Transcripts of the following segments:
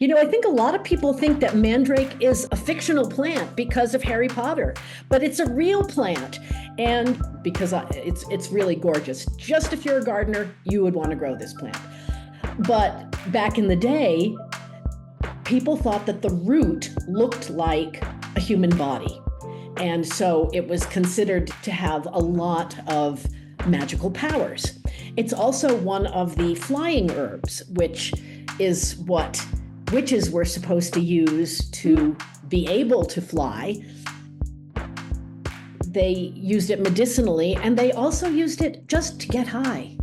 I think a lot of people think that mandrake is a fictional plant because of Harry Potter, but it's a real plant. And because it's really gorgeous. Just if you're a gardener, you would want to grow this plant. But back in the day, people thought that the root looked like a human body. And so it was considered to have a lot of magical powers. It's also one of the flying herbs, which is what witches were supposed to use to be able to fly. They used it medicinally, and they also used it just to get high.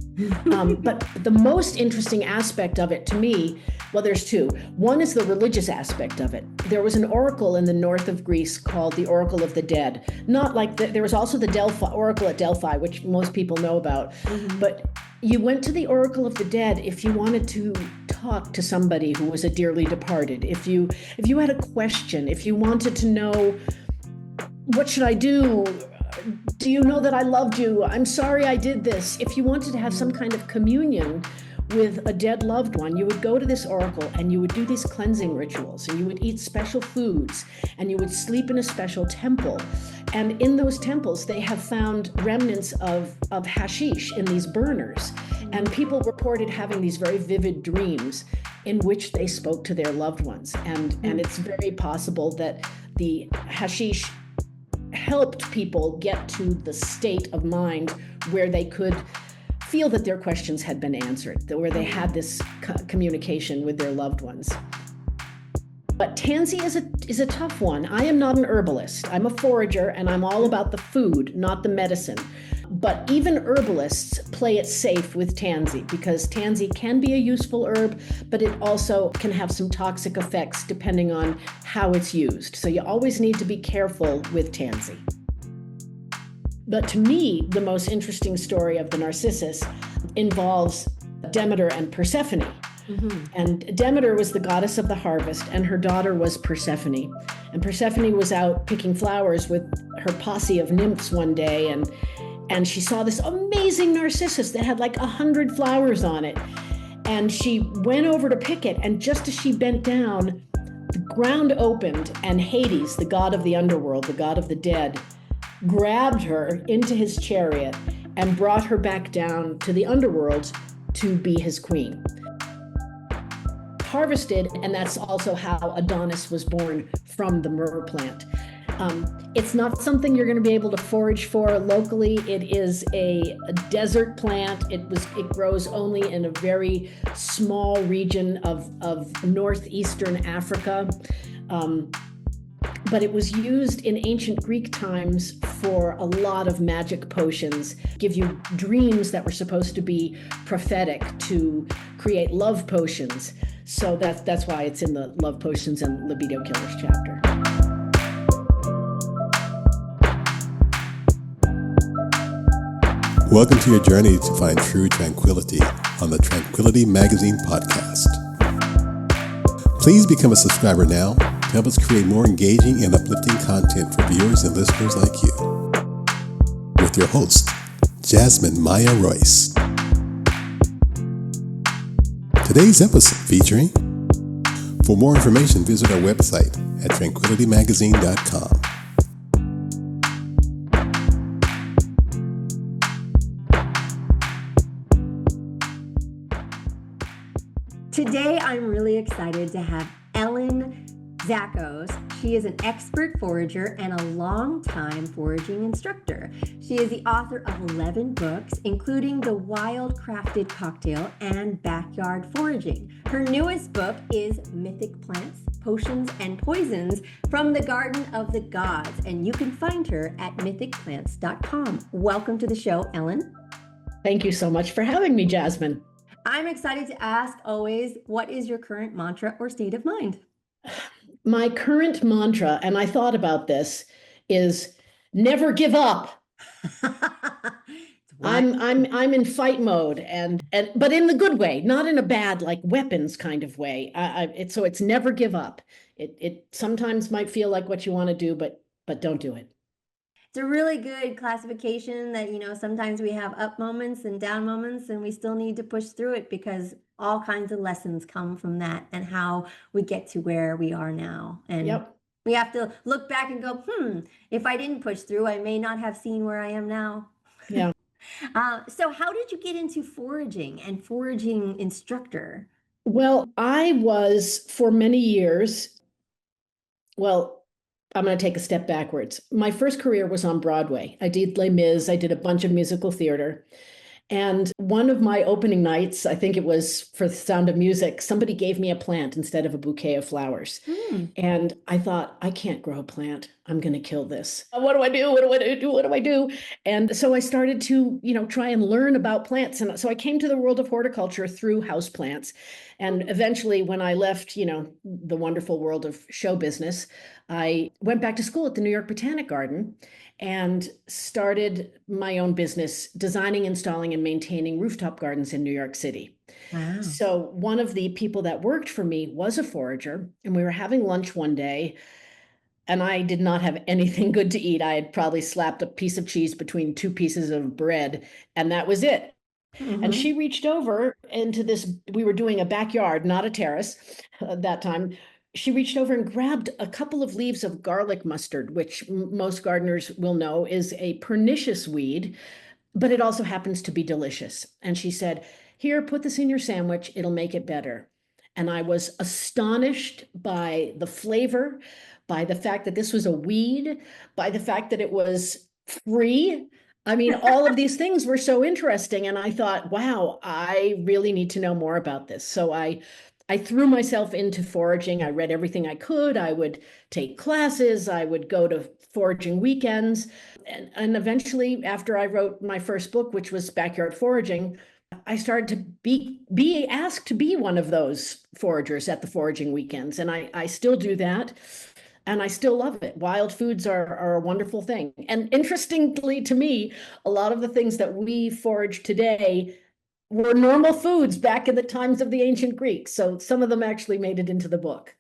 But the most interesting aspect of it to me, well, there's two. One is the religious aspect of it. There was an oracle in the north of Greece called the Oracle of the Dead. Not like there was also the Oracle at Delphi, which most people know about. Mm-hmm. But you went to the Oracle of the Dead if you wanted to talk to somebody who was a dearly departed. If you had a question, if you wanted to know, what should I do? Do you know that I loved you? I'm sorry I did this. If you wanted to have some kind of communion with a dead loved one, you would go to this oracle and you would do these cleansing rituals, and you would eat special foods, and you would sleep in a special temple. And in those temples, they have found remnants of hashish in these burners. And people reported having these very vivid dreams in which they spoke to their loved ones. And it's very possible that the hashish helped people get to the state of mind where they could feel that their questions had been answered, where they had this communication with their loved ones. But tansy is a tough one. I am not an herbalist. I'm a forager, and I'm all about the food, not the medicine. But even herbalists play it safe with tansy, because tansy can be a useful herb, but it also can have some toxic effects depending on how it's used. So you always need to be careful with tansy. But to me, the most interesting story of the Narcissus involves Demeter and Persephone. Mm-hmm. And Demeter was the goddess of the harvest, and her daughter was Persephone. And Persephone was out picking flowers with her posse of nymphs one day, and she saw this amazing narcissus that had like 100 flowers on it. And she went over to pick it, and just as she bent down, the ground opened, and Hades, the god of the underworld, the god of the dead, grabbed her into his chariot and brought her back down to the underworld to be his queen. Harvested, and that's also how Adonis was born, from the myrrh plant. It's not something you're going to be able to forage for locally. It is a desert plant. It grows only in a very small region of northeastern Africa. But it was used in ancient Greek times for a lot of magic potions, give you dreams that were supposed to be prophetic, to create love potions. So that's why it's in the Love Potions and Libido Killers chapter. Welcome to your journey to find true tranquility on the Tranquility Magazine podcast. Please become a subscriber now to help us create more engaging and uplifting content for viewers and listeners like you. With your host, Jasmine Maya Royce. Today's episode featuring, for more information, visit our website at tranquilitymagazine.com. Today, I'm really excited to have Ellen Zachos. She is an expert forager and a longtime foraging instructor. She is the author of 11 books, including The Wild Crafted Cocktail and Backyard Foraging. Her newest book is Mythic Plants, Potions, and Poisons from the Garden of the Gods, and you can find her at mythicplants.com. Welcome to the show, Ellen. Thank you so much for having me, Jasmine. I'm excited to ask always, what is your current mantra or state of mind? My current mantra, and I thought about this, is never give up. I'm in fight mode, and but in the good way, not in a bad like weapons kind of way. So it's never give up. It sometimes might feel like what you want to do, but don't do it. It's a really good classification that, sometimes we have up moments and down moments, and we still need to push through it because all kinds of lessons come from that and how we get to where we are now. And Yep. we have to look back and go, if I didn't push through, I may not have seen where I am now. Yeah. So how did you get into foraging and foraging instructor? Well, I was for many years, well, I'm going to take a step backwards. My first career was on Broadway. I did Les Mis, I did a bunch of musical theater. And one of my opening nights, I think it was for The Sound of Music, somebody gave me a plant instead of a bouquet of flowers. And I thought, I can't grow a plant. I'm going to kill this. What do I do? What do I do? What do I do? And so I started to, try and learn about plants. And so I came to the world of horticulture through houseplants. And eventually, when I left, the wonderful world of show business, I went back to school at the New York Botanic Garden and started my own business designing, installing, and maintaining rooftop gardens in New York City. Wow. So one of the people that worked for me was a forager, and we were having lunch one day, and I did not have anything good to eat. I had probably slapped a piece of cheese between two pieces of bread, and that was it. And she reached over into this, we were doing a backyard, not a terrace at that time. She reached over and grabbed a couple of leaves of garlic mustard, which most gardeners will know is a pernicious weed, but it also happens to be delicious. And she said, "Here, put this in your sandwich, it'll make it better." And I was astonished by the flavor, by the fact that this was a weed, by the fact that it was free. I mean, all of these things were so interesting. And I thought, wow, I really need to know more about this. So I threw myself into foraging. I read everything I could. I would take classes. I would go to foraging weekends. And eventually, after I wrote my first book, which was Backyard Foraging, I started to be asked to be one of those foragers at the foraging weekends. And I still do that. And I still love it. Wild foods are a wonderful thing. And interestingly to me, a lot of the things that we forage today were normal foods back in the times of the ancient Greeks. So some of them actually made it into the book.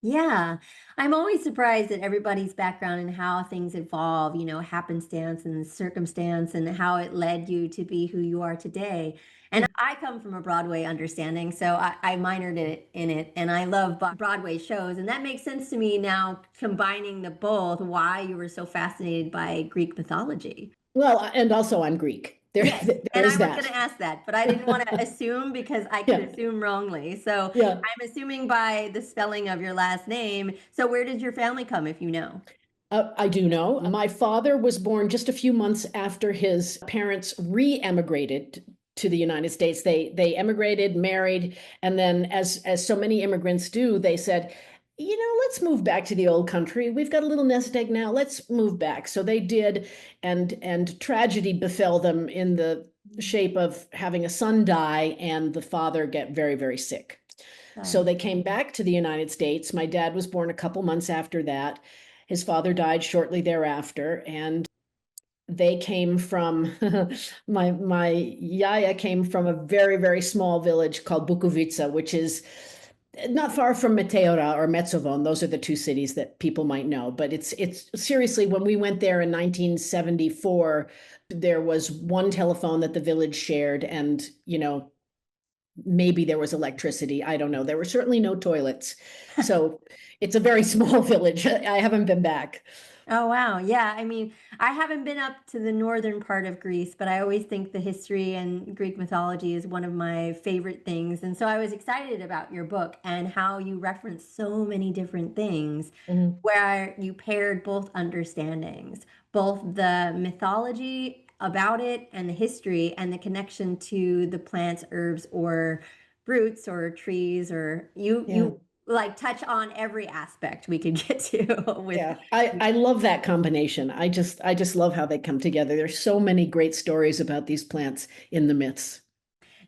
Yeah, I'm always surprised at everybody's background and how things evolve, happenstance and circumstance and how it led you to be who you are today. And I come from a Broadway understanding, so I minored in it, and I love Broadway shows, and that makes sense to me now, combining the both, why you were so fascinated by Greek mythology. Well, and also I'm Greek. Yes, There and I is was going that. to ask that, but I didn't want to assume because I could Yeah. assume wrongly. So Yeah. I'm assuming by the spelling of your last name. So where did your family come, if you know? I do know. My father was born just a few months after his parents re-emigrated to the United States. They emigrated, married, and then as so many immigrants do, they said, let's move back to the old country. We've got a little nest egg now. Let's move back. So they did, and tragedy befell them in the shape of having a son die and the father get very, very sick. So they came back to the United States. My dad was born a couple months after that. His father died shortly thereafter, and they came from my yaya came from a very, very small village called Bukovica, which is not far from Meteora or Metsovon. Those are the two cities that people might know. But it's seriously, when we went there in 1974, there was one telephone that the village shared, and maybe there was electricity. I don't know. There were certainly no toilets. So it's a very small village. I haven't been back. Oh, wow. Yeah. I mean, I haven't been up to the northern part of Greece, but I always think the history and Greek mythology is one of my favorite things. And so I was excited about your book and how you reference so many different things where you paired both understandings, both the mythology about it and the history and the connection to the plants, herbs, or fruits or trees, or you like touch on every aspect we could get to with. Yeah, I love that combination. I just love how they come together. There's so many great stories about these plants in the myths.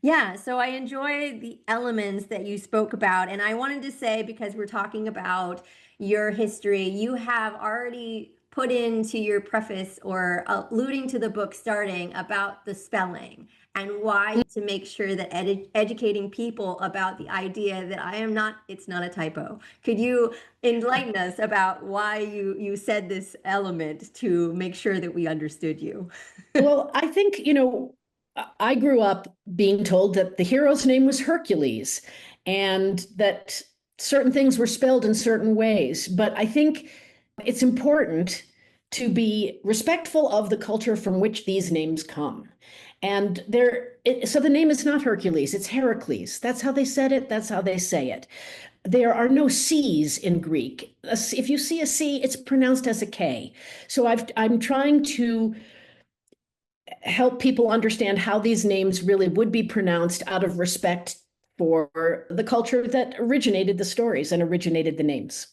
Yeah, so I enjoy the elements that you spoke about. And I wanted to say, because we're talking about your history, you have already put into your preface or alluding to the book starting about the spelling and why to make sure that educating people about the idea that it's not a typo. Could you enlighten us about why you said this element to make sure that we understood you? Well, I think, I grew up being told that the hero's name was Hercules and that certain things were spelled in certain ways. But I think it's important to be respectful of the culture from which these names come. And so the name is not Hercules, it's Heracles. That's how they said it, that's how they say it. There are no C's in Greek. If you see a C, it's pronounced as a K. So I'm trying to help people understand how these names really would be pronounced out of respect for the culture that originated the stories and originated the names.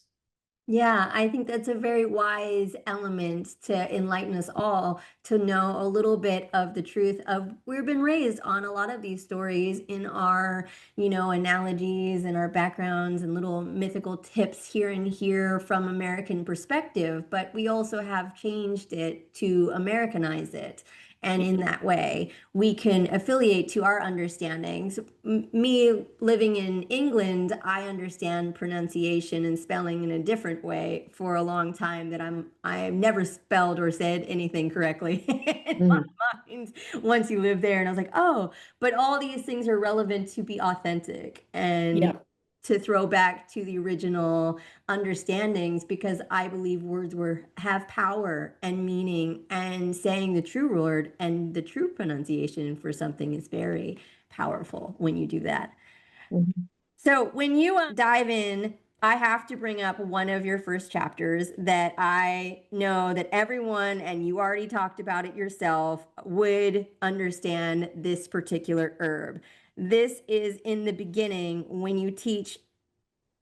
Yeah, I think that's a very wise element to enlighten us all to know a little bit of the truth of we've been raised on a lot of these stories in our, analogies and our backgrounds and little mythical tips here and here from American perspective, but we also have changed it to Americanize it. And in that way, we can affiliate to our understandings. Me living in England, I understand pronunciation and spelling in a different way for a long time that I've never spelled or said anything correctly in my mind once you live there. And I was like, oh, but all these things are relevant to be authentic and Yeah. to throw back to the original understandings, because I believe words have power and meaning, and saying the true word and the true pronunciation for something is very powerful when you do that. Mhm. So when you dive in, I have to bring up one of your first chapters that I know that everyone, and you already talked about it yourself, would understand this particular herb. This is in the beginning when you teach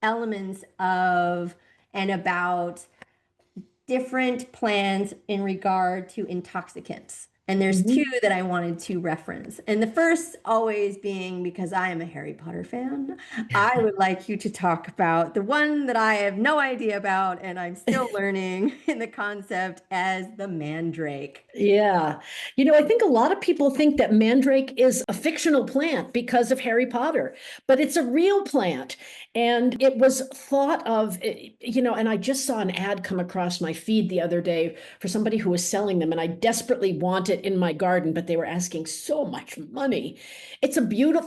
elements of and about different plants in regard to intoxicants. And there's two that I wanted to reference. And the first always being, because I am a Harry Potter fan, I would like you to talk about the one that I have no idea about and I'm still learning in the concept as the mandrake. Yeah. I think a lot of people think that mandrake is a fictional plant because of Harry Potter, but it's a real plant. And it was thought of, and I just saw an ad come across my feed the other day for somebody who was selling them, and I desperately want it in my garden, but they were asking so much money.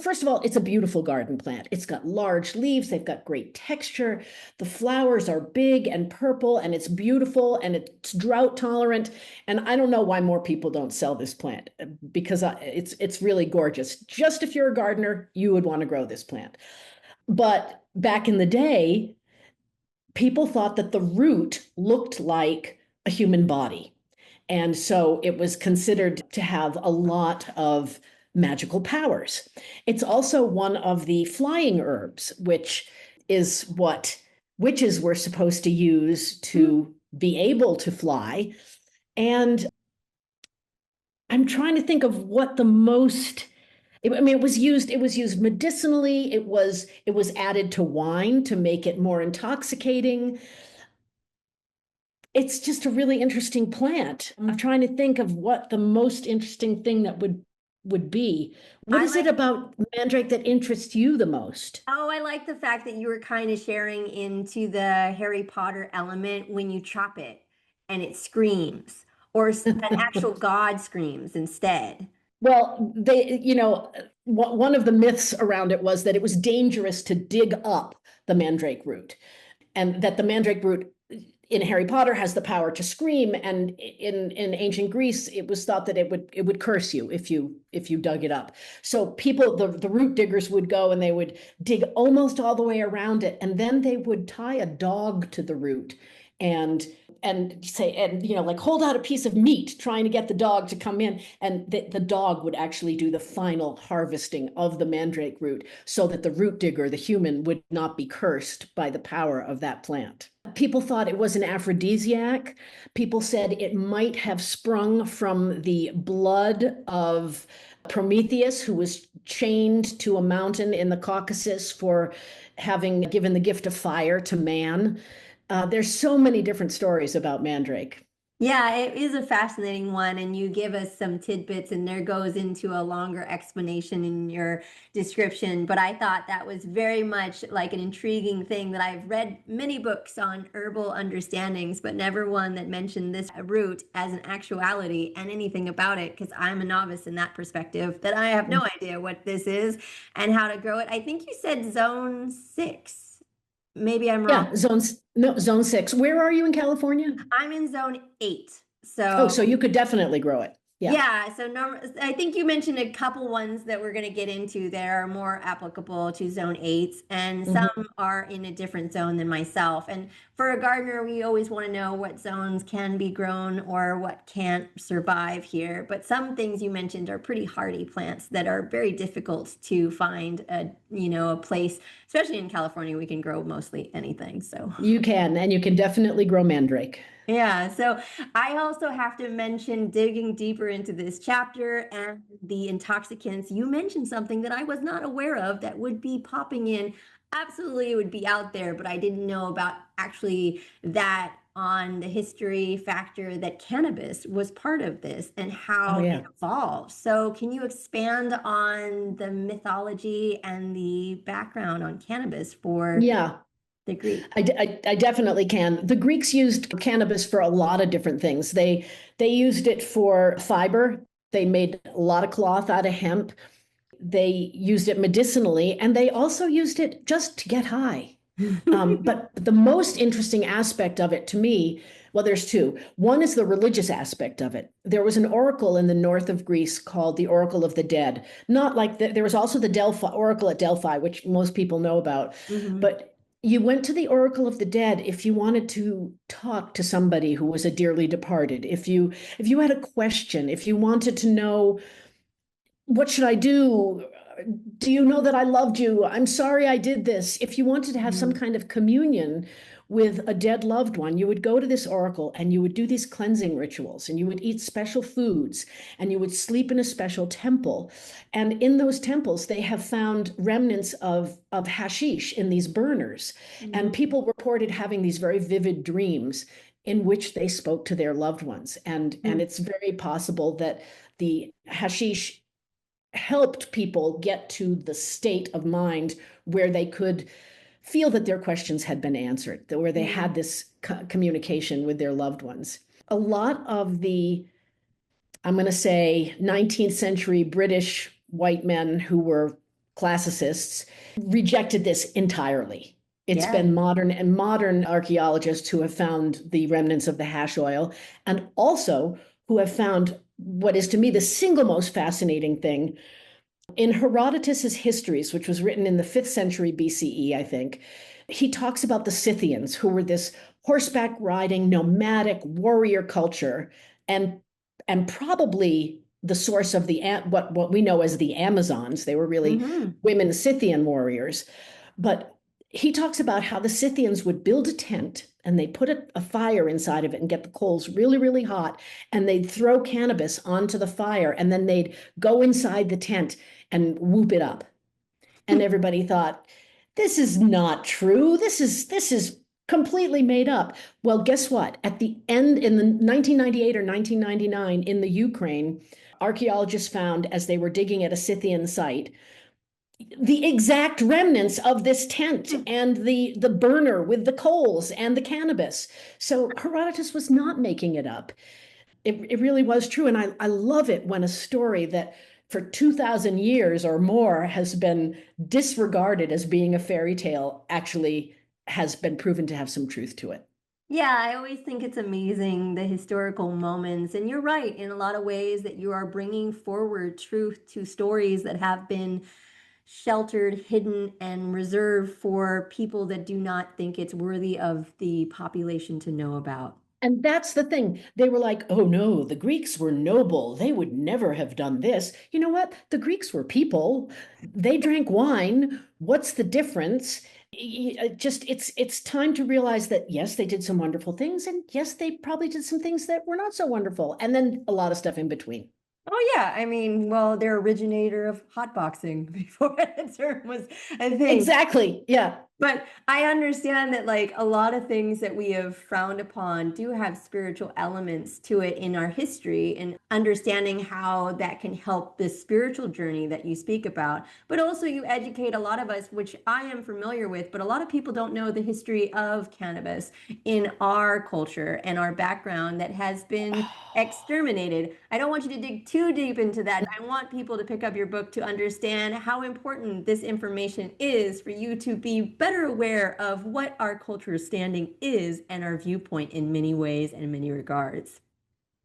First of all, it's a beautiful garden plant. It's got large leaves, they've got great texture. The flowers are big and purple, and it's beautiful, and it's drought tolerant. And I don't know why more people don't sell this plant, because it's really gorgeous. Just if you're a gardener, you would want to grow this plant. But back in the day, people thought that the root looked like a human body. And so it was considered to have a lot of magical powers. It's also one of the flying herbs, which is what witches were supposed to use to be able to fly. And I'm trying to think of what the most, it was used medicinally. It was added to wine to make it more intoxicating. It's just a really interesting plant. I'm trying to think of what the most interesting thing that would be. What is it about mandrake that interests you the most? Oh, I like the fact that you were kind of sharing into the Harry Potter element when you chop it and it screams, or an actual god screams instead. Well, one of the myths around it was that it was dangerous to dig up the mandrake root, and that the mandrake root in Harry Potter has the power to scream. And in ancient Greece, it was thought that it would curse you if you dug it up. So the root diggers would go and they would dig almost all the way around it, and then they would tie a dog to the root and say, like, hold out a piece of meat, trying to get the dog to come in, and the dog would actually do the final harvesting of the mandrake root, so that the root digger, the human, would not be cursed by the power of that plant. People thought it was an aphrodisiac. People said it might have sprung from the blood of Prometheus, who was chained to a mountain in the Caucasus for having given the gift of fire to man. There's so many different stories about mandrake. Yeah, it is a fascinating one, and you give us some tidbits, and there goes into a longer explanation in your description. But I thought that was very much like an intriguing thing that I've read many books on herbal understandings, but never one that mentioned this root as an actuality and anything about it, because I'm a novice in that perspective, that I have no idea what this is and how to grow it. I think you said zone 6. Maybe I'm wrong. Yeah, zone 6. Where are you in California? I'm in zone 8. Oh, So so you could definitely grow it. Yeah. yeah, so I think you mentioned a couple ones that we're going to get into that are more applicable to zone 8s, and some are in a different zone than myself. And for a gardener, we always want to know what zones can be grown or what can't survive here. But some things you mentioned are pretty hardy plants that are very difficult to find a place, especially in California. We can grow mostly anything. So You can, and you can definitely grow mandrake. yeah, so I also have to mention digging deeper into this chapter and the intoxicants. You mentioned something that I was not aware of that would be popping in. Absolutely, it would be out there, but I didn't know about actually that on the history factor that cannabis was part of this and how it evolved. So, can you expand on the mythology and the background on cannabis for Yeah. the Greek? I definitely can. The Greeks used cannabis for a lot of different things. They used it for fiber. They made a lot of cloth out of hemp. They used it medicinally, and they also used it just to get high. But the most interesting aspect of it to me, well, there's two. One is the religious aspect of it. There was an oracle in the north of Greece called the Oracle of the Dead. Not like there was also the Delphi Oracle at Delphi, which most people know about. But you went to the Oracle of the Dead if you wanted to talk to somebody who was a dearly departed. If you had a question, if you wanted to know, what should I do? Do you know that I loved you? I'm sorry I did this. If you wanted to have some kind of communion with a dead loved one, you would go to this oracle and you would do these cleansing rituals, and you would eat special foods, and you would sleep in a special temple. And in those temples, they have found remnants of hashish in these burners. And people reported having these very vivid dreams in which they spoke to their loved ones. And it's very possible that the hashish helped people get to the state of mind where they could feel that their questions had been answered, where they had this communication with their loved ones. A lot of the, I'm going to say, 19th century British white men who were classicists rejected this entirely. It's been modern archaeologists who have found the remnants of the hash oil, and also who have found what is to me the single most fascinating thing. In Herodotus's Histories, which was written in the 5th century BCE, I think, he talks about the Scythians, who were this horseback riding, nomadic warrior culture, and probably the source of the what we know as the Amazons. They were really women Scythian warriors. But he talks about how the Scythians would build a tent, and they put a fire inside of it and get the coals really, really hot, and they'd throw cannabis onto the fire, and then they'd go inside the tent and whoop it up. And everybody thought, this is not true. This is completely made up. Well, guess what? At the end, in the 1998 or 1999 in the Ukraine, archaeologists found, as they were digging at a Scythian site, the exact remnants of this tent and the burner with the coals and the cannabis. So Herodotus was not making it up. It really was true. And I love it when a story that for 2,000 years or more has been disregarded as being a fairy tale actually has been proven to have some truth to it. Yeah, I always think it's amazing, the historical moments. And you're right in a lot of ways that you are bringing forward truth to stories that have been sheltered, hidden, and reserved for people that do not think it's worthy of the population to know about. And that's the thing. They were like, oh no, the Greeks were noble. They would never have done this. You know what? The Greeks were people. They drank wine. What's the difference? It's time to realize that yes, they did some wonderful things, and yes, they probably did some things that were not so wonderful, and then a lot of stuff in between. Oh yeah, I mean, well, they're originator of hotboxing before that term was a thing. Exactly. Yeah. But I understand that like a lot of things that we have frowned upon do have spiritual elements to it in our history, and understanding how that can help this spiritual journey that you speak about. But also you educate a lot of us, which I am familiar with, but a lot of people don't know the history of cannabis in our culture and our background that has been exterminated. I don't want you to dig too deep into that. I want people to pick up your book to understand how important this information is for you to be better aware of what our culture's standing is and our viewpoint in many ways and many regards.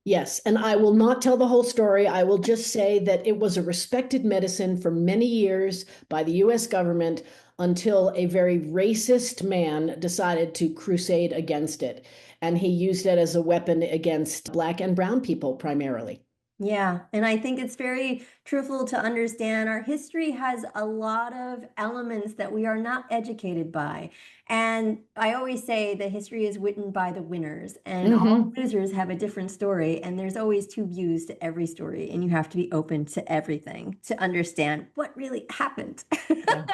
Yes, and I will not tell the whole story. I will just say that it was a respected medicine for many years by the US government until a very racist man decided to crusade against it. And he used it as a weapon against Black and brown people primarily. Yeah, and I think it's very truthful to understand our history has a lot of elements that we are not educated by. And I always say that history is written by the winners, and all losers have a different story, and there's always two views to every story, and you have to be open to everything to understand what really happened. Yeah.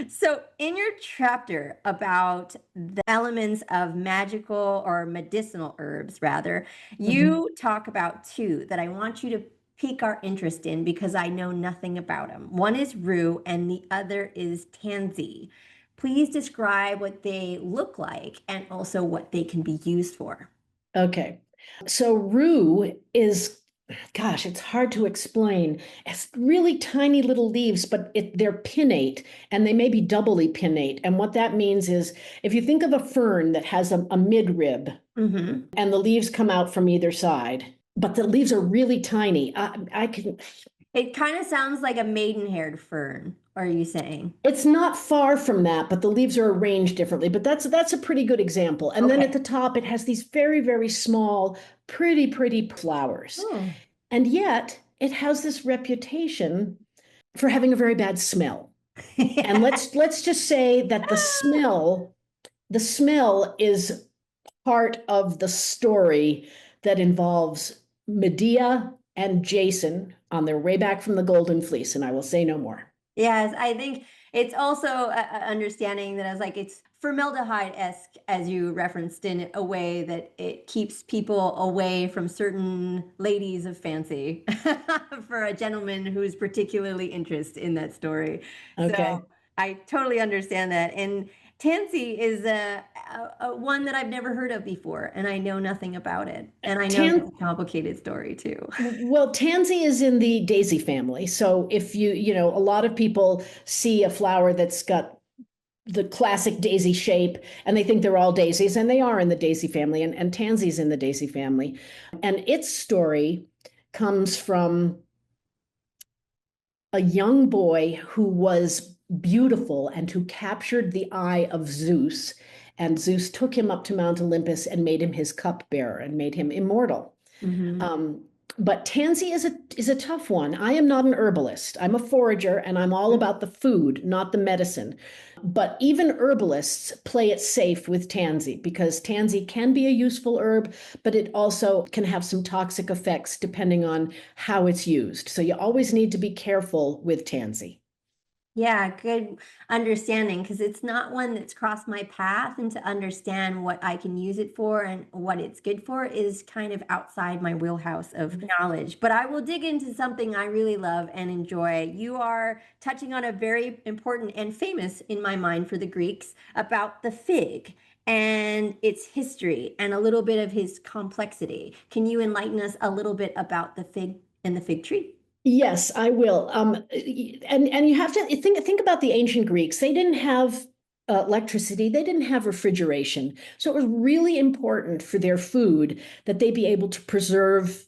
So, in your chapter about the elements of magical or medicinal herbs, rather, you talk about two that I want you to pique our interest in because I know nothing about them. One is rue and the other is tansy. Please describe what they look like and also what they can be used for. Okay. So rue is, gosh, it's hard to explain. It's really tiny little leaves, but they're pinnate and they may be doubly pinnate. And what that means is if you think of a fern that has a midrib and the leaves come out from either side, but the leaves are really tiny. I can. It kind of sounds like a maidenhaired fern, are you saying? It's not far from that, but the leaves are arranged differently. But that's a pretty good example. And then Okay. at the top, it has these very, very small, pretty flowers. Oh. And yet it has this reputation for having a very bad smell. And let's just say that the smell is part of the story that involves Medea and Jason on their way back from the Golden Fleece, and I will say no more. Yes, I think it's also understanding that as like it's formaldehyde-esque, as you referenced, in a way that it keeps people away from certain ladies of fancy for a gentleman who's particularly interested in that story. Okay. So I totally understand that. And tansy is a one that I've never heard of before, and I know nothing about it. And I know it's a complicated story too. Well, tansy is in the daisy family. So if a lot of people see a flower that's got the classic daisy shape and they think they're all daisies, and they are in the daisy family, and tansy's in the daisy family. And its story comes from a young boy who was beautiful and who captured the eye of Zeus. And Zeus took him up to Mount Olympus and made him his cupbearer and made him immortal. But tansy is a tough one. I am not an herbalist. I'm a forager, and I'm all about the food, not the medicine. But even herbalists play it safe with tansy because tansy can be a useful herb, but it also can have some toxic effects depending on how it's used. So you always need to be careful with tansy. Yeah, good understanding because it's not one that's crossed my path, and to understand what I can use it for and what it's good for is kind of outside my wheelhouse of knowledge. But I will dig into something I really love and enjoy. You are touching on a very important and famous in my mind for the Greeks about the fig and its history and a little bit of his complexity. Can you enlighten us a little bit about the fig and the fig tree? Yes, I will. And you have to think about the ancient Greeks. They didn't have electricity. They didn't have refrigeration. So it was really important for their food that they be able to preserve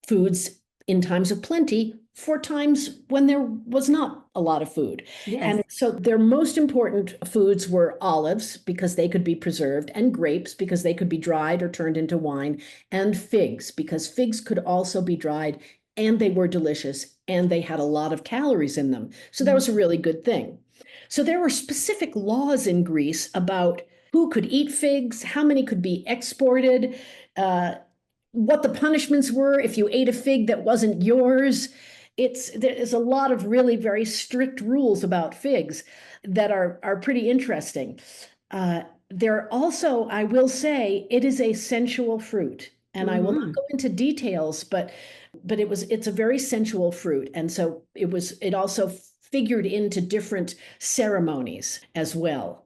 foods in times of plenty for times when there was not a lot of food. Yes. And so their most important foods were olives because they could be preserved, and grapes because they could be dried or turned into wine, and figs because figs could also be dried and they were delicious and they had a lot of calories in them. So that was a really good thing. So there were specific laws in Greece about who could eat figs, how many could be exported, what the punishments were if you ate a fig that wasn't yours. there's a lot of really very strict rules about figs that are pretty interesting. There also, I will say, it is a sensual fruit, and I will not go into details, but it's a very sensual fruit, and so it also figured into different ceremonies as well.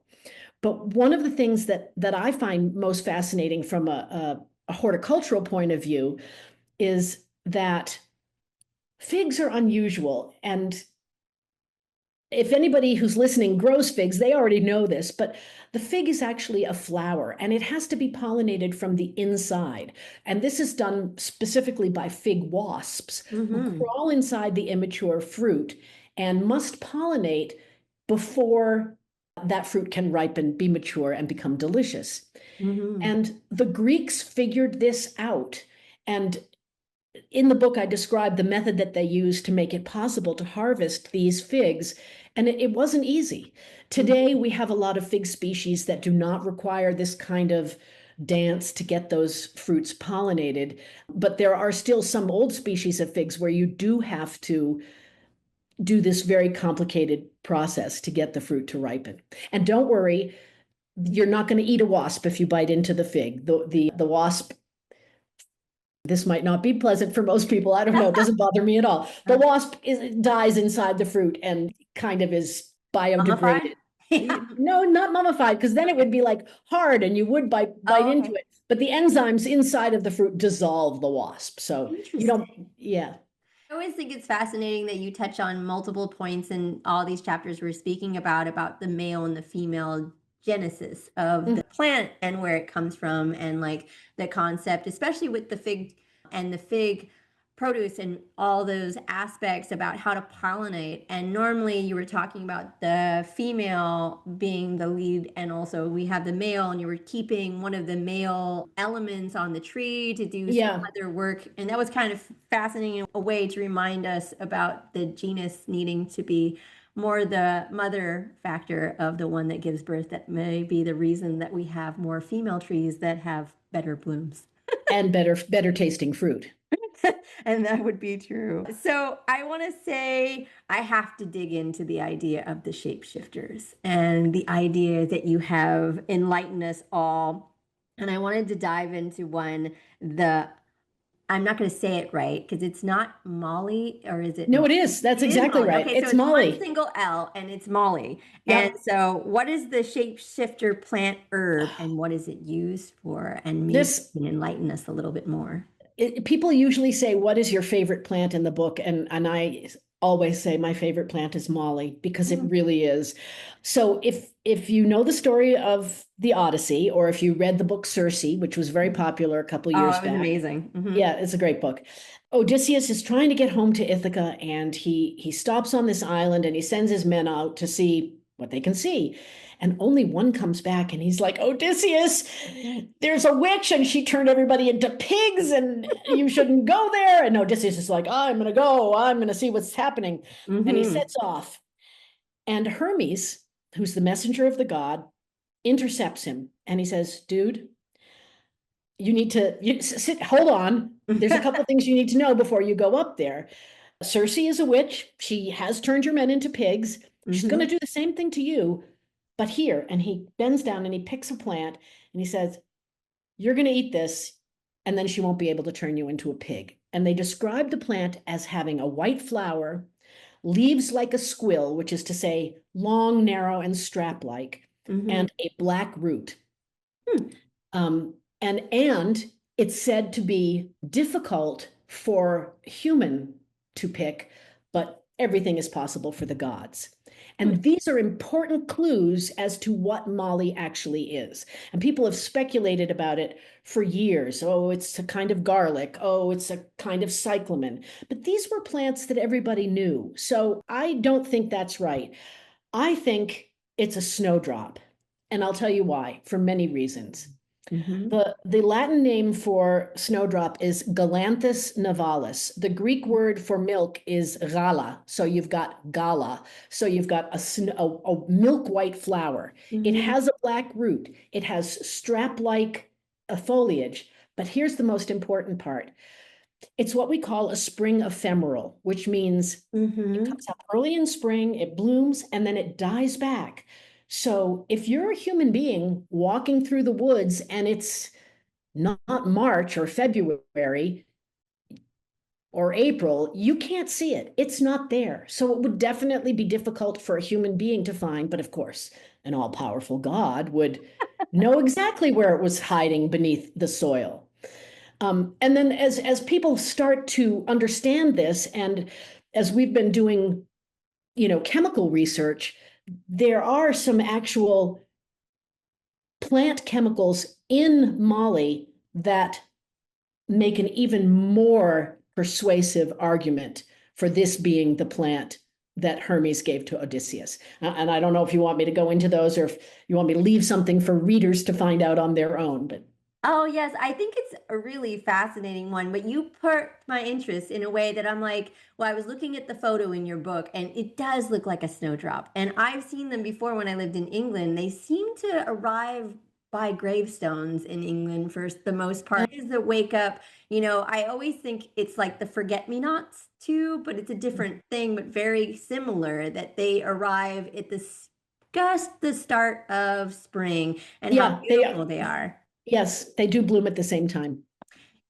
But one of the things that I find most fascinating from a horticultural point of view is that figs are unusual. And if anybody who's listening grows figs, they already know this, but the fig is actually a flower and it has to be pollinated from the inside. And this is done specifically by fig wasps who crawl inside the immature fruit and must pollinate before that fruit can ripen, be mature, and become delicious. And the Greeks figured this out. And in the book, I described the method that they used to make it possible to harvest these figs, and it wasn't easy. Today, we have a lot of fig species that do not require this kind of dance to get those fruits pollinated, but there are still some old species of figs where you do have to do this very complicated process to get the fruit to ripen. And don't worry, you're not going to eat a wasp if you bite into the fig. The wasp, this might not be pleasant for most people. I don't know. It doesn't bother me at all. The wasp dies inside the fruit and kind of is biodegraded. No, not mummified, because then it would be like hard and you would bite into it. But the enzymes inside of the fruit dissolve the wasp. So you don't, yeah. I always think it's fascinating that you touch on multiple points in all these chapters we're speaking about the male and the female genesis of the plant and where it comes from, and like the concept, especially with the fig and the fig produce and all those aspects about how to pollinate. And normally you were talking about the female being the lead, and also we have the male, and you were keeping one of the male elements on the tree to do some other work. And that was kind of fascinating, a way to remind us about the genus needing to be more the mother factor of the one that gives birth. That may be the reason that we have more female trees that have better blooms and better tasting fruit. And that would be true. So I want to say I have to dig into the idea of the shapeshifters and the idea that you have enlightened us all. And I wanted to dive into one, I'm not going to say it right because it's not Molly, or is it? No, it is. That's exactly right. Okay, it's so Molly. One single L, and it's Molly. Yep. And so what is the shapeshifter plant herb, and what is it used for? And maybe you can enlighten us a little bit more. People usually say, what is your favorite plant in the book? And I always say my favorite plant is Molly, because it really is. So if you know the story of the Odyssey, or if you read the book Circe, which was very popular a couple years back. Amazing. Yeah, it's a great book. Odysseus is trying to get home to Ithaca, and he stops on this island and he sends his men out to see what they can see. And only one comes back, and he's like, Odysseus, there's a witch and she turned everybody into pigs and you shouldn't go there. And Odysseus is like, I'm going to go. I'm going to see what's happening. And he sets off. And Hermes, who's the messenger of the god, intercepts him. And he says, dude, you need to hold on. There's a couple things you need to know before you go up there. Circe is a witch. She has turned your men into pigs. She's going to do the same thing to you. But here, and he bends down and he picks a plant and he says, you're going to eat this, and then she won't be able to turn you into a pig. And they describe the plant as having a white flower, leaves like a squill, which is to say long, narrow, and strap-like, and a black root. And it's said to be difficult for human to pick, but everything is possible for the gods. And these are important clues as to what Molly actually is. And people have speculated about it for years. Oh, it's a kind of garlic. Oh, it's a kind of cyclamen. But these were plants that everybody knew. So I don't think that's right. I think it's a snowdrop. And I'll tell you why, for many reasons. The Latin name for snowdrop is Galanthus nivalis. The Greek word for milk is gala. So you've got gala. So you've got a milk white flower. It has a black root. It has strap-like foliage. But here's the most important part. It's what we call a spring ephemeral, which means it comes up early in spring, it blooms, and then it dies back. So if you're a human being walking through the woods and it's not March or February or April, you can't see it. It's not there. So it would definitely be difficult for a human being to find. But of course, an all-powerful God would know exactly where it was hiding beneath the soil. And then as people start to understand this, and as we've been doing, chemical research, there are some actual plant chemicals in Molly that make an even more persuasive argument for this being the plant that Hermes gave to Odysseus. And I don't know if you want me to go into those or if you want me to leave something for readers to find out on their own, but. Oh, yes. I think it's a really fascinating one, but you perked my interest in a way that I'm like, well, I was looking at the photo in your book and it does look like a snowdrop. And I've seen them before when I lived in England. They seem to arrive by gravestones in England for the most part. Is the wake up, I always think it's like the forget-me-nots too, but it's a different thing, but very similar, that they arrive at just the start of spring and how beautiful they are. Yes, they do bloom at the same time.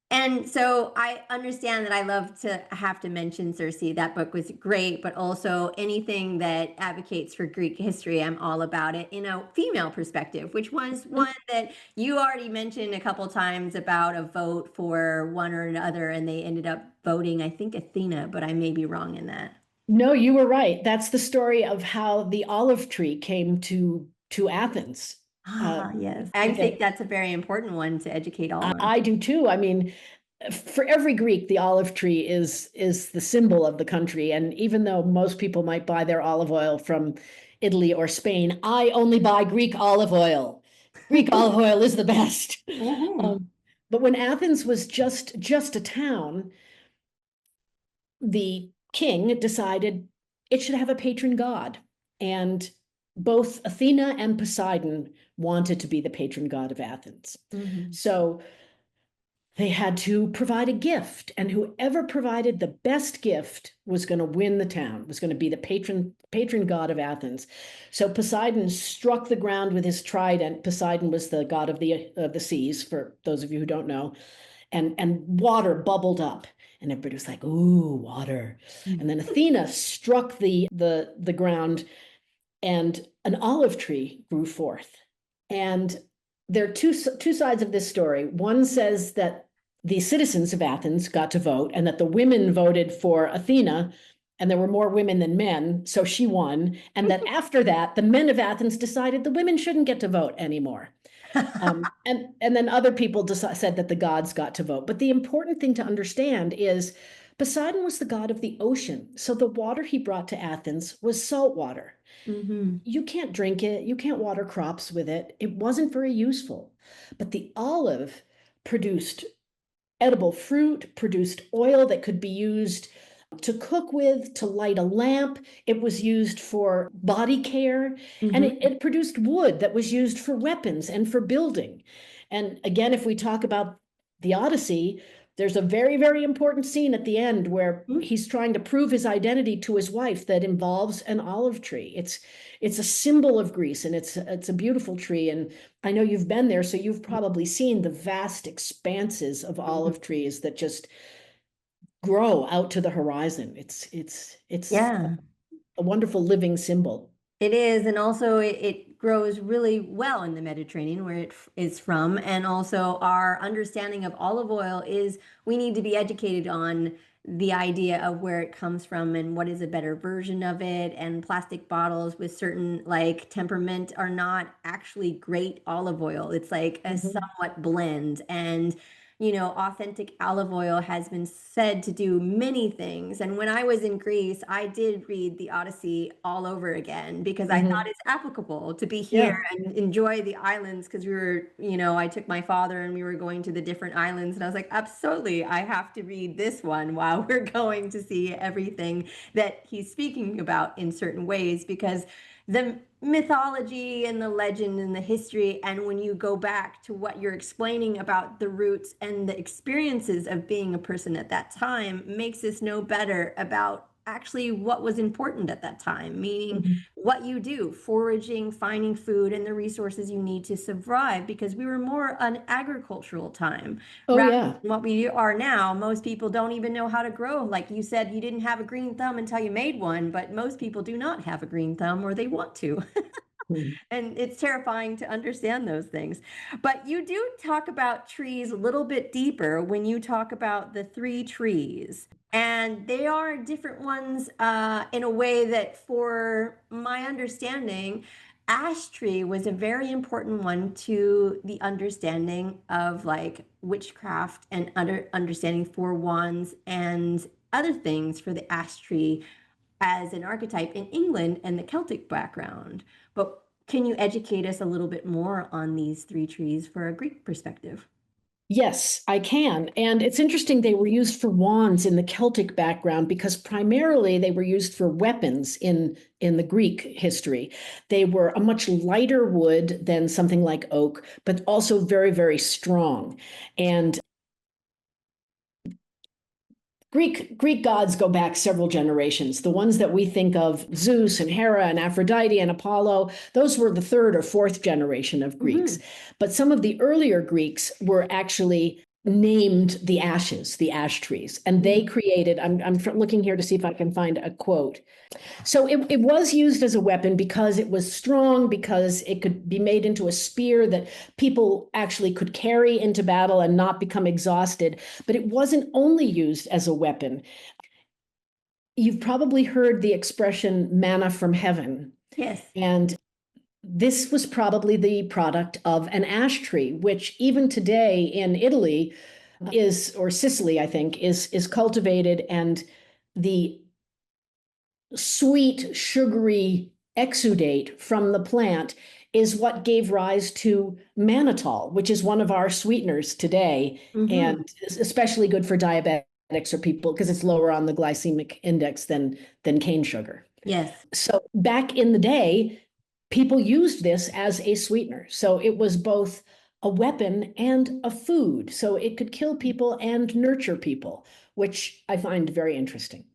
And so I understand that I love to have to mention Circe. That book was great, but also anything that advocates for Greek history, I'm all about it in a female perspective, which was one that you already mentioned a couple times about a vote for one or another, and they ended up voting, I think, Athena, but I may be wrong in that. No, you were right. That's the story of how the olive tree came to Athens. Yes. I think that's a very important one to educate all on. I do too. I mean, for every Greek, the olive tree is the symbol of the country. And even though most people might buy their olive oil from Italy or Spain, I only buy Greek olive oil. Greek olive oil is the best. But when Athens was just a town, the king decided it should have a patron god. And both Athena and Poseidon wanted to be the patron god of Athens. So they had to provide a gift, and whoever provided the best gift was going to win the town, was going to be the patron god of Athens. So Poseidon struck the ground with his trident. Poseidon was the god of the seas, for those of you who don't know, and water bubbled up. And everybody was like, ooh, water. And then Athena struck the ground, and an olive tree grew forth. And there are two sides of this story. One says that the citizens of Athens got to vote and that the women voted for Athena, and there were more women than men, so she won. And that after that, the men of Athens decided the women shouldn't get to vote anymore. And then other people said that the gods got to vote. But the important thing to understand is Poseidon was the god of the ocean. So the water he brought to Athens was salt water. You can't drink it. You can't water crops with it. It wasn't very useful. But the olive produced edible fruit, produced oil that could be used to cook with, to light a lamp. It was used for body care, and it produced wood that was used for weapons and for building. And again, if we talk about the Odyssey, there's a very, very important scene at the end where he's trying to prove his identity to his wife that involves an olive tree. It's a symbol of Greece, and it's a beautiful tree. And I know you've been there, so you've probably seen the vast expanses of olive trees that just grow out to the horizon. It's a wonderful living symbol. It is, and also it grows really well in the Mediterranean where it is from. And also our understanding of olive oil is we need to be educated on the idea of where it comes from and what is a better version of it. And plastic bottles with certain like temperament are not actually great olive oil. It's like a somewhat blend. And authentic olive oil has been said to do many things. And when I was in Greece, I did read the Odyssey all over again because I thought it's applicable to be here and enjoy the islands, because we were, I took my father and we were going to the different islands, and I was like, absolutely, I have to read this one while we're going to see everything that he's speaking about in certain ways, because the mythology and the legend and the history, and when you go back to what you're explaining about the roots and the experiences of being a person at that time, makes us know better about actually what was important at that time, meaning Mhm. what you do, foraging, finding food and the resources you need to survive, because we were more an agricultural time Oh, rather yeah. than what we are now. Most people don't even know how to grow. Like you said, you didn't have a green thumb until you made one, but most people do not have a green thumb, or they want to. Mhm. And it's terrifying to understand those things. But you do talk about trees a little bit deeper when you talk about the three trees. And they are different ones in a way that, for my understanding, ash tree was a very important one to the understanding of like witchcraft and understanding four wands and other things for the ash tree as an archetype in England and the Celtic background. But can you educate us a little bit more on these three trees for a Greek perspective? Yes, I can. And it's interesting they were used for wands in the Celtic background because primarily they were used for weapons in the Greek history. They were a much lighter wood than something like oak, but also very, very strong. And Greek gods go back several generations. The ones that we think of, Zeus and Hera and Aphrodite and Apollo, those were the third or fourth generation of Greeks. But some of the earlier Greeks were actually named the ashes, the ash trees, and they created, I'm looking here to see if I can find a quote. So it was used as a weapon because it was strong, because it could be made into a spear that people actually could carry into battle and not become exhausted. But it wasn't only used as a weapon. You've probably heard the expression manna from heaven. Yes. And this was probably the product of an ash tree, which even today in Italy is, or Sicily, I think, is cultivated, and the sweet, sugary exudate from the plant is what gave rise to mannitol, which is one of our sweeteners today, and especially good for diabetics or people because it's lower on the glycemic index than cane sugar. Yes. So back in the day, people used this as a sweetener. So it was both a weapon and a food. So it could kill people and nurture people, which I find very interesting.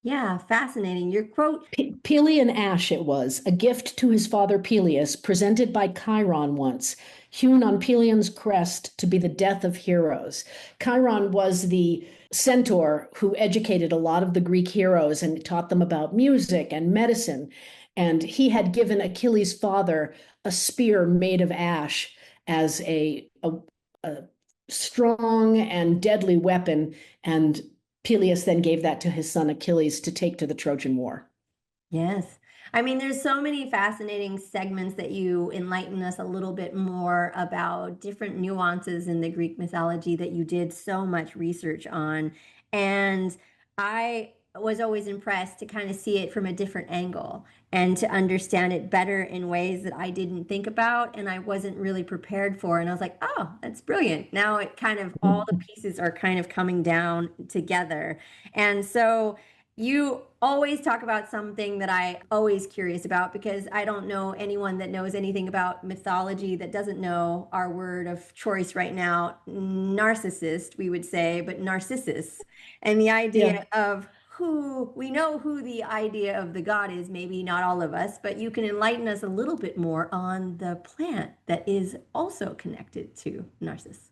Yeah, fascinating. Your quote. Pelian ash it was, a gift to his father Peleus, presented by Chiron once, hewn on Pelian's crest to be the death of heroes. Chiron was the centaur who educated a lot of the Greek heroes and taught them about music and medicine. And he had given Achilles' father a spear made of ash as a strong and deadly weapon. And Peleus then gave that to his son Achilles to take to the Trojan War. Yes. I mean, there's so many fascinating segments that you enlighten us a little bit more about different nuances in the Greek mythology that you did so much research on. And I was always impressed to kind of see it from a different angle and to understand it better in ways that I didn't think about and I wasn't really prepared for. And I was like, oh, that's brilliant. Now it kind of, all the pieces are kind of coming down together. And so you always talk about something that I always curious about, because I don't know anyone that knows anything about mythology that doesn't know our word of choice right now, narcissist, we would say, but Narcissus. And the idea of who, we know who the idea of the god is, maybe not all of us, but you can enlighten us a little bit more on the plant that is also connected to Narcissus.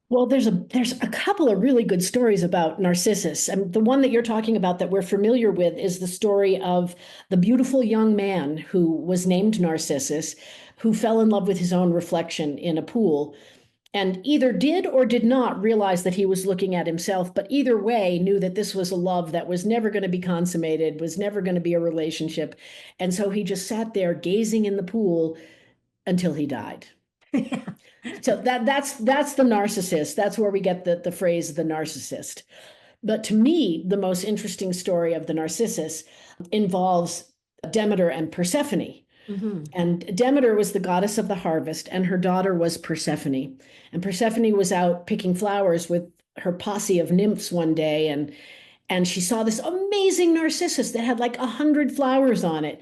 Well, there's a couple of really good stories about Narcissus. And the one that you're talking about that we're familiar with is the story of the beautiful young man who was named Narcissus, who fell in love with his own reflection in a pool, and either did or did not realize that he was looking at himself, but either way knew that this was a love that was never going to be consummated, was never going to be a relationship. And so he just sat there gazing in the pool until he died. Yeah. So that's the narcissist. That's where we get the phrase the narcissist. But to me, the most interesting story of the Narcissus involves Demeter and Persephone. And Demeter was the goddess of the harvest, and her daughter was Persephone. And Persephone was out picking flowers with her posse of nymphs one day, and she saw this amazing narcissus that had like 100 flowers on it.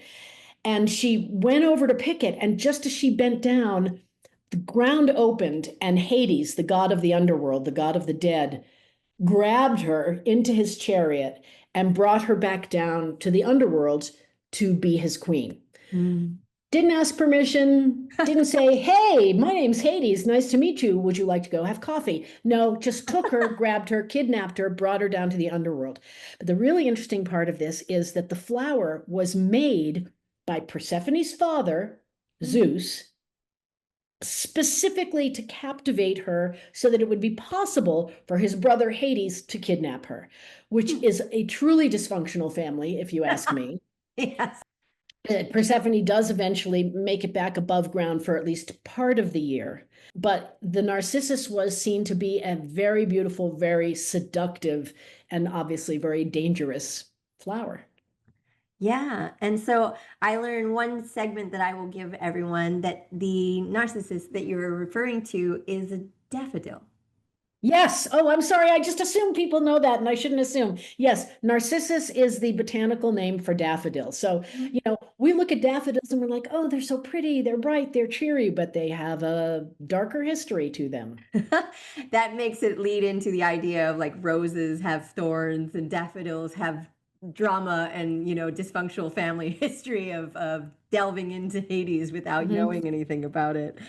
And she went over to pick it, and just as she bent down, the ground opened, and Hades, the god of the underworld, the god of the dead, grabbed her into his chariot and brought her back down to the underworld to be his queen. Mm. Didn't ask permission, didn't say, hey, my name's Hades, nice to meet you. Would you like to go have coffee? No, just took her, grabbed her, kidnapped her, brought her down to the underworld. But the really interesting part of this is that the flower was made by Persephone's father, Zeus, specifically to captivate her so that it would be possible for his brother Hades to kidnap her, which is a truly dysfunctional family, if you ask me. Yes. Persephone does eventually make it back above ground for at least part of the year. But the Narcissus was seen to be a very beautiful, very seductive, and obviously very dangerous flower. Yeah. And so I learned one segment that I will give everyone, that the narcissus that you're referring to is a daffodil. Yes. Oh, I'm sorry. I just assumed people know that, and I shouldn't assume. Yes, Narcissus is the botanical name for daffodil. So, we look at daffodils and we're like, oh, they're so pretty, they're bright, they're cheery, but they have a darker history to them. That makes it lead into the idea of like roses have thorns and daffodils have drama and, dysfunctional family history of delving into Hades without knowing anything about it.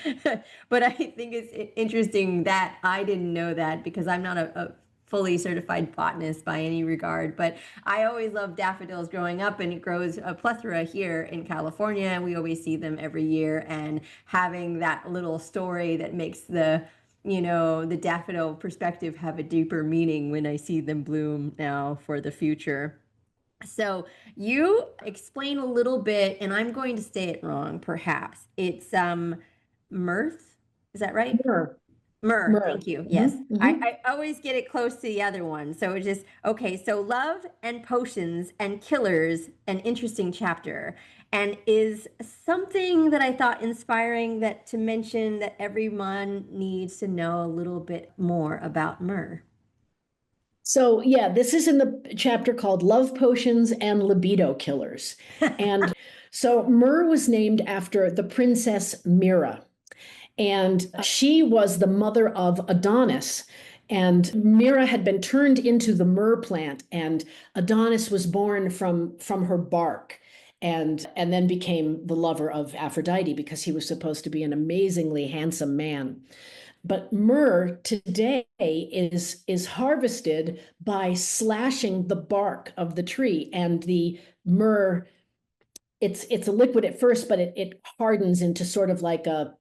But I think it's interesting that I didn't know that, because I'm not a fully certified botanist by any regard, but I always loved daffodils growing up, and it grows a plethora here in California, and we always see them every year, and having that little story that makes the daffodil perspective have a deeper meaning when I see them bloom now for the future. So you explain a little bit, and I'm going to say it wrong, perhaps. It's mirth. Is that right? Myrrh. Myrrh. Myrrh. Thank you. Yes. Mhm. I always get it close to the other one. So it's just, okay. So love and potions and killers, an interesting chapter. And is something that I thought inspiring that to mention that everyone needs to know a little bit more about myrrh. So, yeah, this is in the chapter called Love Potions and Libido Killers. And so Myrrh was named after the princess Myrrha. And she was the mother of Adonis. And Myrrha had been turned into the myrrh plant, and Adonis was born from her bark. And then became the lover of Aphrodite, because he was supposed to be an amazingly handsome man. But myrrh today is harvested by slashing the bark of the tree, and the myrrh, it's a liquid at first, but it hardens into sort of like a,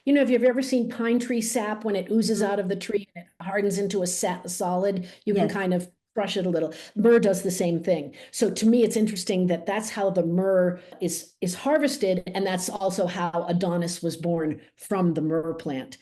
if you've ever seen pine tree sap, when it oozes out of the tree and it hardens into a solid, you can Yes. kind of crush it a little. Myrrh does the same thing. So to me, it's interesting that that's how the myrrh is harvested, and that's also how Adonis was born, from the myrrh plant.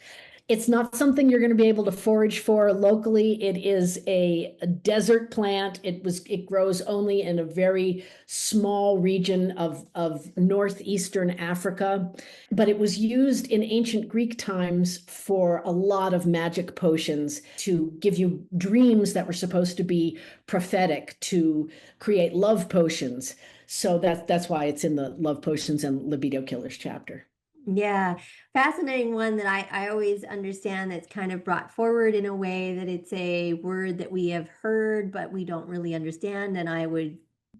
It's not something you're going to be able to forage for locally. It is a desert plant. It grows only in a very small region of northeastern Africa, but it was used in ancient Greek times for a lot of magic potions to give you dreams that were supposed to be prophetic, to create love potions. So that's why it's in the Love Potions and Libido Killers chapter. Yeah, fascinating one that I always understand, that's kind of brought forward in a way that it's a word that we have heard, but we don't really understand. And I would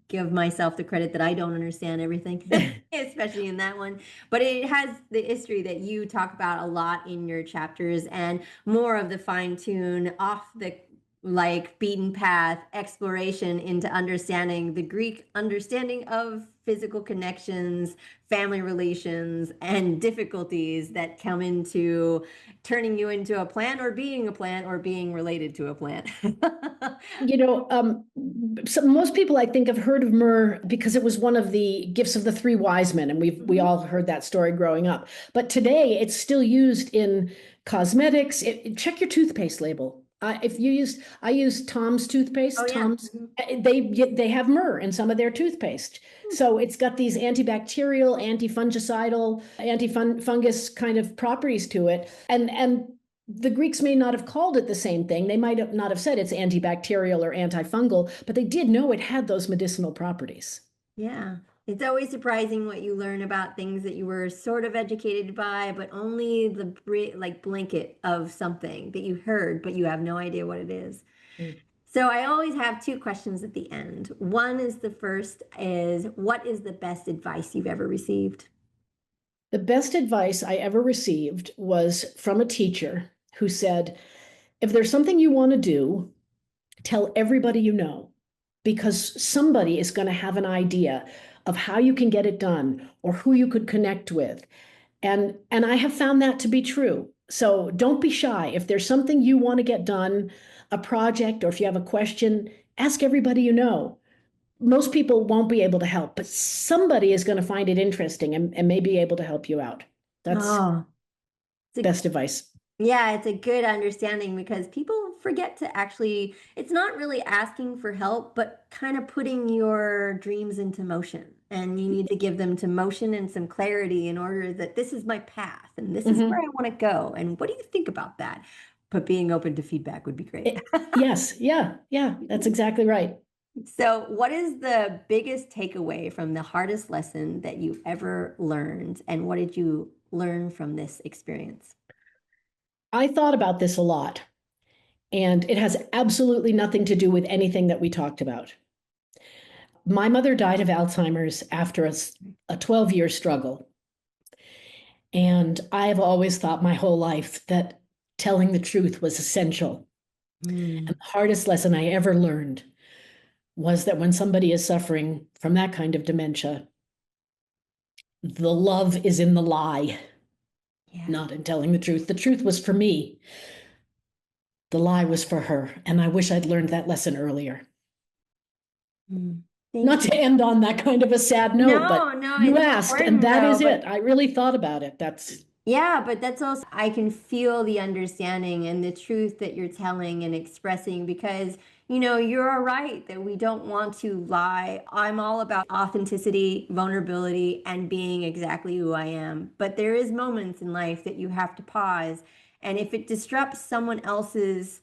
give myself the credit that I don't understand everything, especially in that one. But it has the history that you talk about a lot in your chapters, and more of the fine tune, off the beaten path exploration into understanding the Greek understanding of physical connections, family relations, and difficulties that come into turning you into a plant, or being a plant, or being related to a plant. So most people, I think, have heard of myrrh because it was one of the gifts of the three wise men, and we all heard that story growing up. But today, it's still used in cosmetics. Check your toothpaste label. I use Tom's toothpaste. Oh, yeah. Tom's, they have myrrh in some of their toothpaste. So it's got these antibacterial, antifungicidal, antifungus kind of properties to it. And the Greeks may not have called it the same thing. They might not have said it's antibacterial or antifungal, but they did know it had those medicinal properties. Yeah. It's always surprising what you learn about things that you were sort of educated by, but only the blanket of something that you heard, but you have no idea what it is. Mm. So I always have two questions at the end. One is the first is, what is the best advice you've ever received? The best advice I ever received was from a teacher who said, if there's something you want to do, tell everybody you know, because somebody is going to have an idea of how you can get it done or who you could connect with. And I have found that to be true. So don't be shy. If there's something you want to get done, a project, or if you have a question, ask everybody you know. Most people won't be able to help, but somebody is going to find it interesting and may be able to help you out. That's Oh, it's a best advice. Yeah, it's a good understanding because people forget to actually, it's not really asking for help, but kind of putting your dreams into motion. And you need to give them to motion and some clarity in order that this is my path and this is where I want to go. And what do you think about that? But being open to feedback would be great. Yes, yeah, that's exactly right. So, what is the biggest takeaway from the hardest lesson that you ever learned? And what did you learn from this experience? I thought about this a lot, and it has absolutely nothing to do with anything that we talked about. My mother died of Alzheimer's after a 12-year struggle. And I've always thought my whole life that telling the truth was essential. And the hardest lesson I ever learned was that when somebody is suffering from that kind of dementia, the love is in the lie, not in telling the truth. The truth was for me. The lie was for her. And I wish I'd learned that lesson earlier. Not to end on that kind of a sad note, but you asked, and that is it. I really thought about it. Yeah, but that's also, I can feel the understanding and the truth that you're telling and expressing because, you're right that we don't want to lie. I'm all about authenticity, vulnerability, and being exactly who I am. But there is moments in life that you have to pause. And if it disrupts someone else's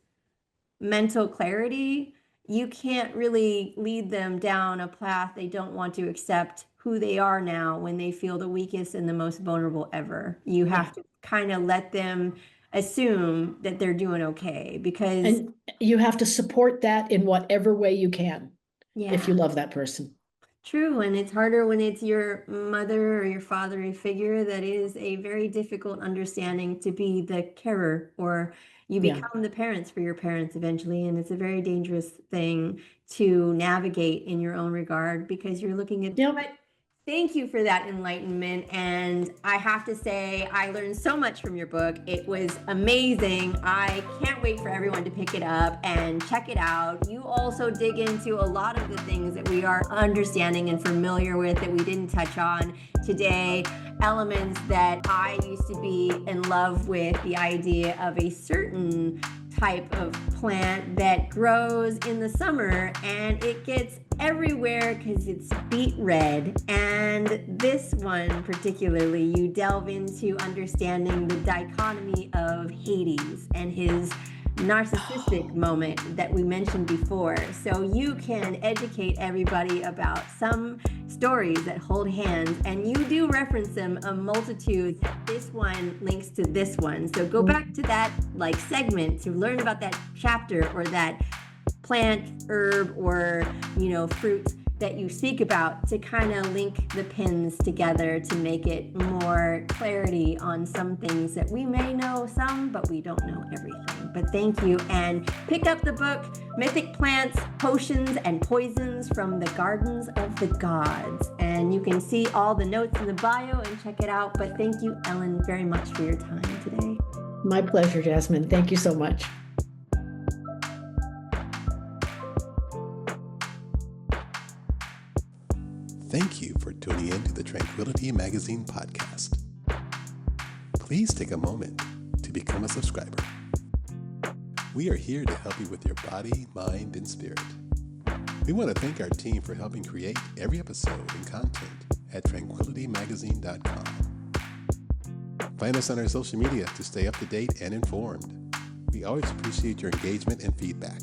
mental clarity, you can't really lead them down a path they don't want to accept who they are now when they feel the weakest and the most vulnerable ever. You have to kind of let them assume that they're doing okay because and you have to support that in whatever way you can if you love that person. True, and it's harder when it's your mother or your father figure. That is a very difficult understanding to be the carer, or you become the parents for your parents eventually, and it's a very dangerous thing to navigate in your own regard because you're looking at. But thank you for that enlightenment, and I have to say I learned so much from your book. It was amazing. I can't wait for everyone to pick it up and check it out. You also dig into a lot of the things that we are understanding and familiar with that we didn't touch on today. Elements that I used to be in love with, the idea of a certain type of plant that grows in the summer and it gets everywhere because it's beet red. And this one particularly, you delve into understanding the dichotomy of Hades and his narcissistic moment that we mentioned before. So you can educate everybody about some stories that hold hands, and you do reference them a multitude. This one links to this one. So go back to that segment to learn about that chapter or that plant, herb, or fruit that you speak about to kind of link the pins together to make it more clarity on some things that we may know some, but we don't know everything. But thank you, and pick up the book, Mythic Plants, Potions, and Poisons from the Gardens of the Gods. And you can see all the notes in the bio and check it out. But thank you, Ellen, very much for your time today. My pleasure, Jasmine. Thank you so much. Thank you for tuning in to the Tranquility Magazine podcast. Please take a moment to become a subscriber. We are here to help you with your body, mind, and spirit. We want to thank our team for helping create every episode and content at tranquilitymagazine.com. Find us on our social media to stay up to date and informed. We always appreciate your engagement and feedback.